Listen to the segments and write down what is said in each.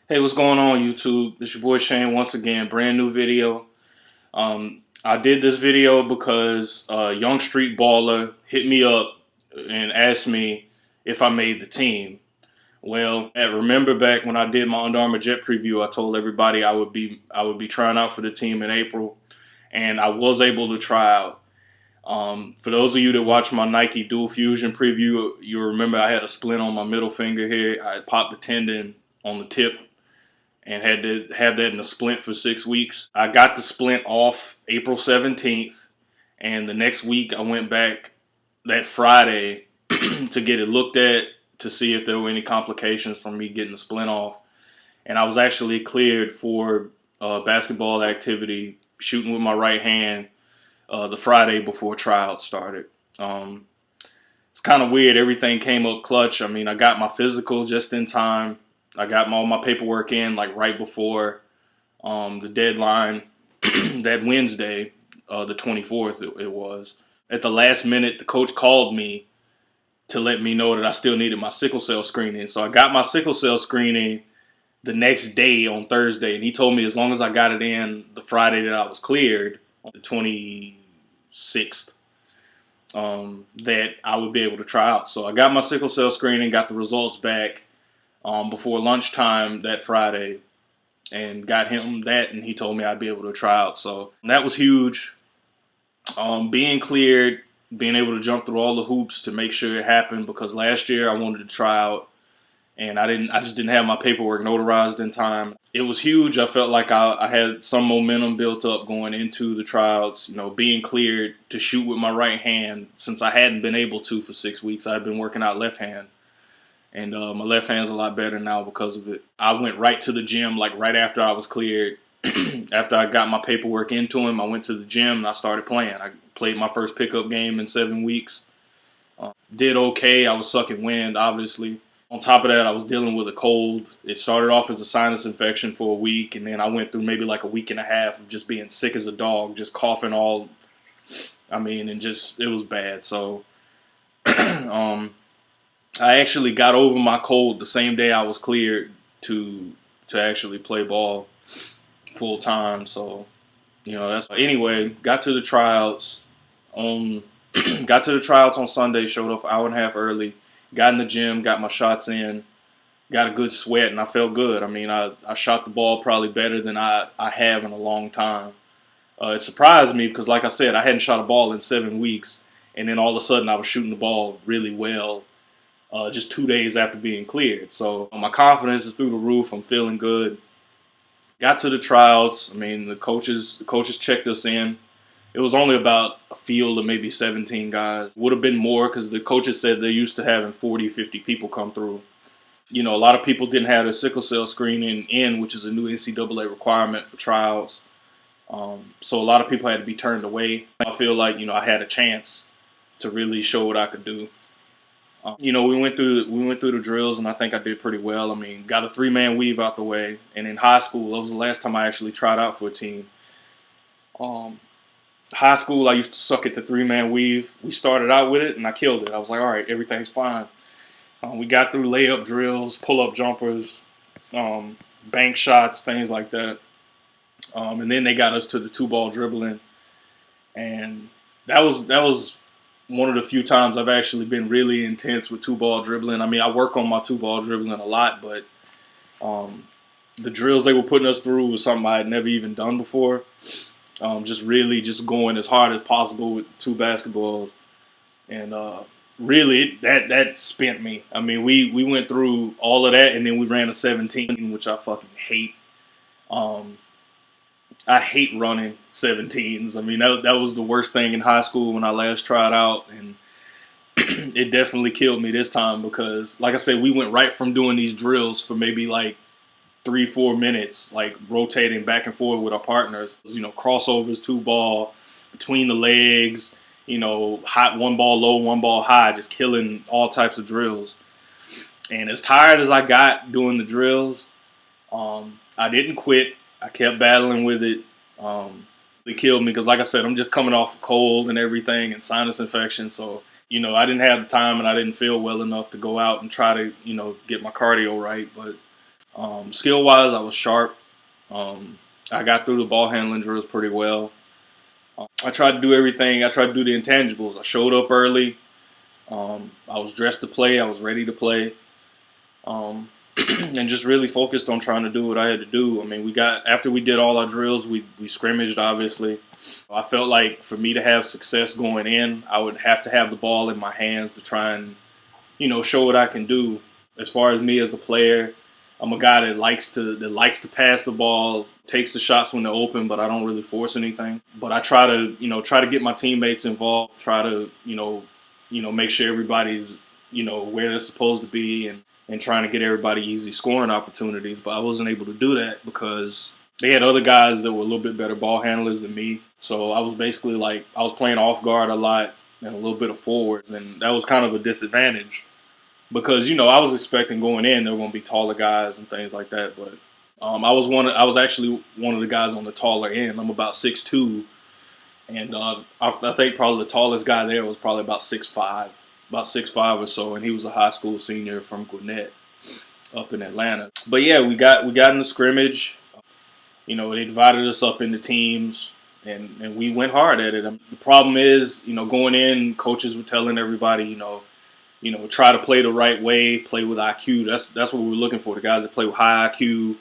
Hey, what's going on, YouTube? It's your boy Shane once again. Brand new video. I did this video because a young street baller hit me up and asked me if I made the team. Well, remember back when I did my Under Armour Jet preview, I told everybody I would be trying out for the team in April, and I was able to try out. For those of you that watch my Nike Dual Fusion preview, you remember I had a splint on my middle finger here. I popped a tendon on the tip and had to have that in a splint for 6 weeks. I got the splint off April 17th, and the next week I went back that Friday to get it looked at to see if there were any complications from me getting the splint off. And I was actually cleared for basketball activity, shooting with my right hand the Friday before tryouts started. It's kind of weird. Everything came up clutch. I mean, I got my physical just in time. I got all my paperwork in like right before the deadline that Wednesday, the 24th it was. At the last minute, the coach called me to let me know that I still needed my sickle cell screening. So I got my sickle cell screening the next day on Thursday, and he told me as long as I got it in the Friday that I was cleared, on the 26th, that I would be able to try out. So I got my sickle cell screening, got the results back before lunchtime that Friday, and got him that, and he told me I'd be able to try out. So that was huge. Being cleared, being able to jump through all the hoops to make sure it happened, because last year I wanted to try out and I just didn't have my paperwork notarized in time. It was huge. I felt like I had some momentum built up going into the tryouts, being cleared to shoot with my right hand, since I hadn't been able to for 6 weeks. I had been working out left hand. And my left hand's a lot better now because of it. I went right to the gym, like right after I was cleared. After I got my paperwork into him, I went to the gym and I started playing. I played my first pickup game in 7 weeks. Did okay. I was sucking wind, obviously. On top of that, I was dealing with a cold. It started off as a sinus infection for a week, and then I went through maybe like a week and a half of just being sick as a dog, just coughing all, and just, it was bad. So, I actually got over my cold the same day I was cleared to actually play ball full time. So, that's anyway. Got to the tryouts on got to the tryouts on Sunday. Showed up an hour and a half early. Got in the gym. Got my shots in. Got a good sweat, and I felt good. I mean, I shot the ball probably better than I have in a long time. It surprised me because, like I said, I hadn't shot a ball in 7 weeks, and then all of a sudden I was shooting the ball really well just 2 days after being cleared. So my confidence is through the roof. I'm feeling good. Got to the tryouts. I mean, the coaches checked us in. It was only about a field of maybe 17 guys. Would have been more because the coaches said they're used to having 40, 50 people come through. A lot of people didn't have their sickle cell screening in, which is a new NCAA requirement for tryouts. So a lot of people had to be turned away. I feel like, I had a chance to really show what I could do. We went through the drills, and I think I did pretty well. I mean, got a 3-man weave out the way, and in high school, that was the last time I actually tried out for a team. High school, I used to suck at the 3-man weave. We started out with it, and I killed it. I was like, all right, everything's fine. We got through layup drills, pull-up jumpers, bank shots, things like that. And then they got us to the 2-ball dribbling, and that was one of the few times I've actually been really intense with 2-ball dribbling. I mean, I work on my 2-ball dribbling a lot, but the drills they were putting us through was something I had never even done before. Just going as hard as possible with 2 basketballs, and really that spent me. I mean, we went through all of that, and then we ran a 17, which I fucking hate. I hate running 17s. I mean, that was the worst thing in high school when I last tried out, and it definitely killed me this time because, like I said, we went right from doing these drills for maybe like 3-4 minutes, like rotating back and forth with our partners. Crossovers, 2-ball, between the legs, hot 1-ball low, 1-ball high, just killing all types of drills. And as tired as I got doing the drills, I didn't quit. I kept battling with it. It killed me because, like I said, I'm just coming off a cold and everything and sinus infection. So, I didn't have the time and I didn't feel well enough to go out and try to, get my cardio right. But Skill wise, I was sharp. Um, I got through the ball handling drills pretty well. I tried to do everything. I tried to do the intangibles. I showed up early. I was dressed to play. I was ready to play. And just really focused on trying to do what I had to do. I mean, after we did all our drills, we scrimmaged, obviously. I felt like for me to have success going in, I would have to have the ball in my hands to try and, show what I can do. As far as me as a player, I'm a guy that likes to pass the ball, takes the shots when they're open, but I don't really force anything. But I try to, try to get my teammates involved, try to, make sure everybody's, where they're supposed to be, and trying to get everybody easy scoring opportunities. But I wasn't able to do that because they had other guys that were a little bit better ball handlers than me. So I was basically I was playing off guard a lot and a little bit of forwards, and that was kind of a disadvantage because I was expecting going in there were going to be taller guys and things like that. But I was actually one of the guys on the taller end. I'm about 6'2", and I think probably the tallest guy there was probably about 6'5" or so, and he was a high school senior from Gwinnett up in Atlanta. But yeah, we got in the scrimmage. They divided us up into teams, and we went hard at it. The problem is, going in, coaches were telling everybody, try to play the right way, play with IQ. That's what we're looking for. The guys that play with high IQ,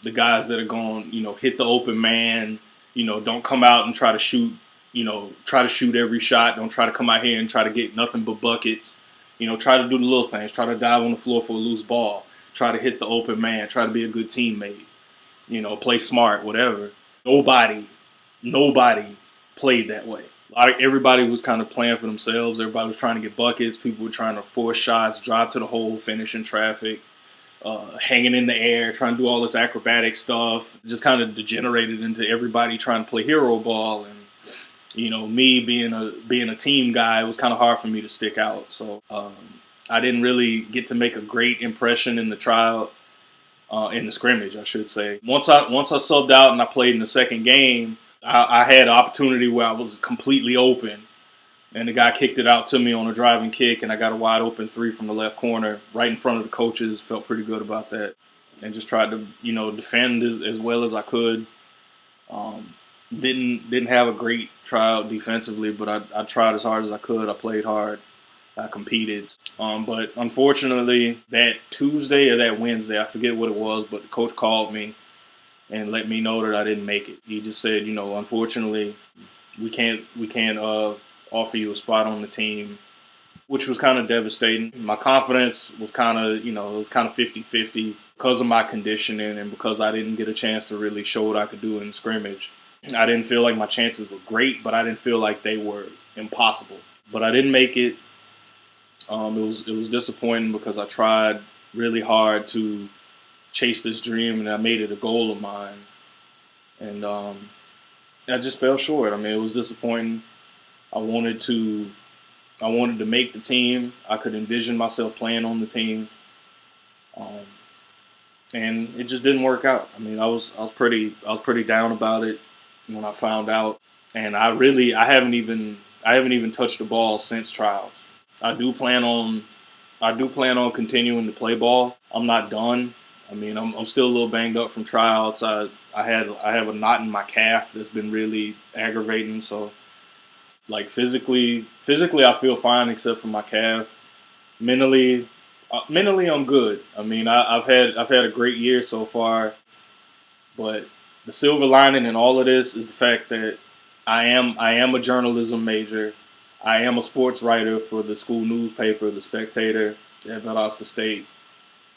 the guys that are going, hit the open man. Don't come out and try to shoot. Try to shoot every shot. Don't try to come out here and try to get nothing but buckets. Try to do the little things. Try to dive on the floor for a loose ball. Try to hit the open man. Try to be a good teammate. Play smart, whatever. Nobody played that way. Everybody was kind of playing for themselves. Everybody was trying to get buckets. People were trying to force shots, drive to the hole, finish in traffic, hanging in the air, trying to do all this acrobatic stuff. Just kind of degenerated into everybody trying to play hero ball. And me being a team guy, it was kind of hard for me to stick out. So I didn't really get to make a great impression in the tryout. In the scrimmage, I should say. Once I subbed out and I played in the second game, I had an opportunity where I was completely open, and the guy kicked it out to me on a driving kick, and I got a wide open three from the left corner, right in front of the coaches. Felt pretty good about that, and just tried to defend as well as I could. Didn't have a great tryout defensively, but I tried as hard as I could. I played hard. I competed. But unfortunately, that Tuesday or that Wednesday, I forget what it was, but the coach called me and let me know that I didn't make it. He just said, unfortunately, we can't offer you a spot on the team, which was kind of devastating. My confidence was kind of, it was kind of 50-50 because of my conditioning and because I didn't get a chance to really show what I could do in the scrimmage. I didn't feel like my chances were great, but I didn't feel like they were impossible. But I didn't make it. It was disappointing because I tried really hard to chase this dream and I made it a goal of mine, and I just fell short. I mean, it was disappointing. I wanted to make the team. I could envision myself playing on the team, and it just didn't work out. I mean, I was pretty down about it when I found out, and I haven't even touched the ball since trials. I do plan on continuing to play ball. I'm not done. I mean, I'm still a little banged up from tryouts. I have a knot in my calf that's been really aggravating. So, like physically, I feel fine except for my calf. Mentally, I'm good. I mean, I've had a great year so far, but the silver lining in all of this is the fact that I am a journalism major. I am a sports writer for the school newspaper, The Spectator, at Valdosta State.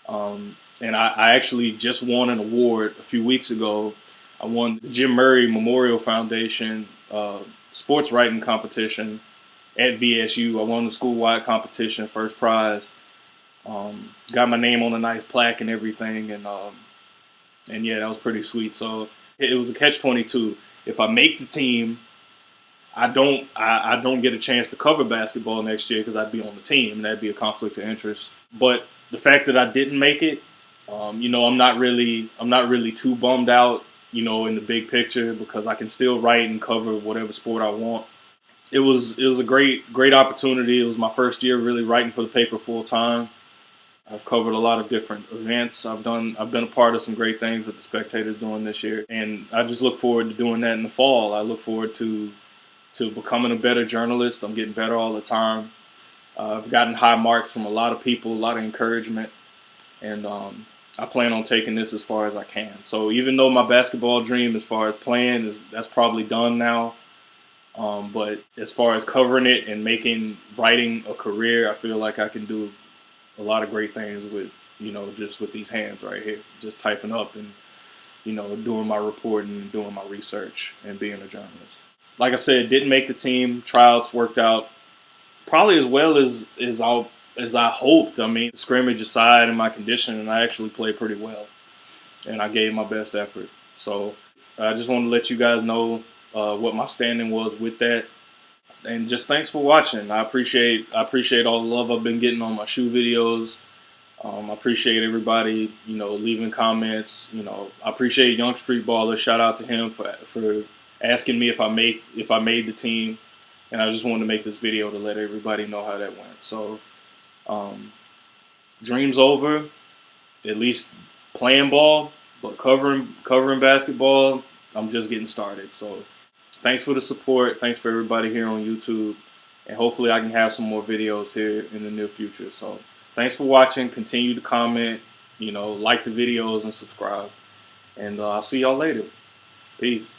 And I actually just won an award a few weeks ago. I won the Jim Murray Memorial Foundation sports writing competition at VSU. I won the school-wide competition, first prize. Got my name on a nice plaque and everything, and yeah, that was pretty sweet. So it was a catch-22. If I make the team, I don't get a chance to cover basketball next year because I'd be on the team, and that'd be a conflict of interest. But the fact that I didn't make it, I'm not really too bummed out, in the big picture because I can still write and cover whatever sport I want. It was a great opportunity. It was my first year really writing for the paper full time. I've covered a lot of different events. I've been a part of some great things that the Spectator's doing this year, and I just look forward to doing that in the fall. I look forward to becoming a better journalist. I'm getting better all the time. I've gotten high marks from a lot of people, a lot of encouragement, and I plan on taking this as far as I can. So even though my basketball dream, as far as playing, that's probably done now. But as far as covering it and writing a career, I feel like I can do a lot of great things with, just with these hands right here, just typing up and, doing my reporting and doing my research and being a journalist. Like I said, didn't make the team. Tryouts worked out probably as well as I hoped. I mean, scrimmage aside and my conditioning, I actually played pretty well, and I gave my best effort. So I just want to let you guys know what my standing was with that. And just thanks for watching. I appreciate all the love I've been getting on my shoe videos. I appreciate everybody, leaving comments. I appreciate Young Street Baller. Shout out to him for asking me if I made the team. And I just wanted to make this video to let everybody know how that went. So, dreams over, at least playing ball, but covering basketball, I'm just getting started. So, thanks for the support. Thanks for everybody here on YouTube. And hopefully I can have some more videos here in the near future. So, thanks for watching. Continue to comment, like the videos and subscribe. And I'll see y'all later. Peace.